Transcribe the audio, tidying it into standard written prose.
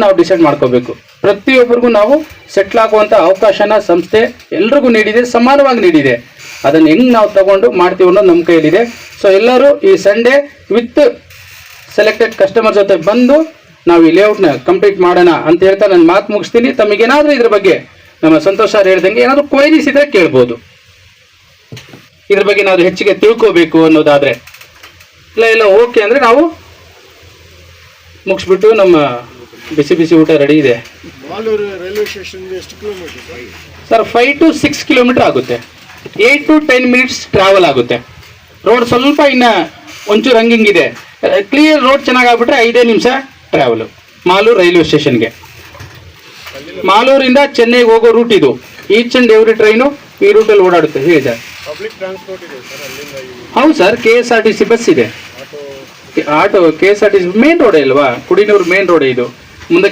ನಾವು ಡಿಸೈಡ್ ಮಾಡ್ಕೋಬೇಕು. ಪ್ರತಿಯೊಬ್ಬರಿಗೂ ನಾವು ಸೆಟ್ಲ್ ಆಗುವಂಥ ಅವಕಾಶನ ಸಂಸ್ಥೆ ಎಲ್ರಿಗೂ ನೀಡಿದೆ, ಸಮಾನವಾಗಿ ನೀಡಿದೆ. ಅದನ್ನು ಹೆಂಗೆ ನಾವು ತಗೊಂಡು ಮಾಡ್ತೀವಿ ಅನ್ನೋದು ನಮ್ಮ ಕೈಯಲ್ಲಿದೆ. ಸೊ ಎಲ್ಲರೂ ಈ ಸಂಡೇ ವಿತ್ ಸೆಲೆಕ್ಟೆಡ್ ಕಸ್ಟಮರ್ ಜೊತೆ ಬಂದು ನಾವು ಈ ಲೇಔಟ್ನ ಕಂಪ್ಲೀಟ್ ಮಾಡೋಣ ಅಂತ ಹೇಳ್ತಾ ನಾನು ಮಾತು ಮುಗಿಸ್ತೀನಿ. ತಮಗೇನಾದರೂ ಇದ್ರ ಬಗ್ಗೆ ನಮ್ಮ ಸಂತೋಷ್ ಸರ್ ಹೇಳ್ದಂಗೆ ಏನಾದರೂ ಕ್ವೈರೀಸ್ ಇದ್ರೆ ಕೇಳ್ಬೋದು. ಇದ್ರ ಬಗ್ಗೆ ನಾವು ಹೆಚ್ಚಿಗೆ ತಿಳ್ಕೋಬೇಕು ಅನ್ನೋದಾದರೆ ಇಲ್ಲ ಓಕೆ ಅಂದರೆ ನಾವು ಮುಗಿಸ್ಬಿಟ್ಟು ನಮ್ಮ ಬಿಸಿ ಬಿಸಿ ಊಟ ರೆಡಿ ಇದೆ. ಮಾಲೂರು ರೈಲ್ವೆ ಸ್ಟೇಷನ್ ಎಷ್ಟು ಕಿಲೋಮೀಟರ್ ಸರ್? 5 to 6 ಕಿಲೋಮೀಟರ್ ಆಗುತ್ತೆ. 8 to 10 ಮಿನಿಟ್ಸ್ ಟ್ರಾವೆಲ್ ಆಗುತ್ತೆ. ರೋಡ್ ಸ್ವಲ್ಪ ಇನ್ನು ಒಂಚೂರು ಹಂಗಿಂಗಿದೆ. ಕ್ಲಿಯರ್ ರೋಡ್ ಚೆನ್ನಾಗಾಗ್ಬಿಟ್ರೆ 5 ನಿಮಿಷ ಟ್ರಾವೆಲು ಮಾಲೂರು ರೈಲ್ವೆ ಸ್ಟೇಷನ್ಗೆ. ಮಾಲೂರಿಂದ ಚೆನ್ನೈಗೆ ಹೋಗೋ ರೂಟ್ ಇದು. ಈಚ್ ಆ್ಯಂಡ್ ಎವ್ರಿ ಟ್ರೈನು ಈ ರೂಟಲ್ಲಿ ಓಡಾಡುತ್ತೆ. ಹೇಳಿ ಸರ್. ಪಬ್ಲಿಕ್ ಟ್ರಾನ್ಸ್ಪೋರ್ಟ್ ಇದೆ ಸರ್ ಅಲ್ಲಿಂದ? ಹೌದು ಸರ್, KSRTC ಬಸ್ ಇದೆ. ಆಟೋ KSRTC ಮೇನ್ ರೋಡೇ ಅಲ್ವಾ? ಕುಡಿನೂರು ಮೇನ್ ರೋಡೇ ಇದು. ಮುಂದಕ್ಕೆ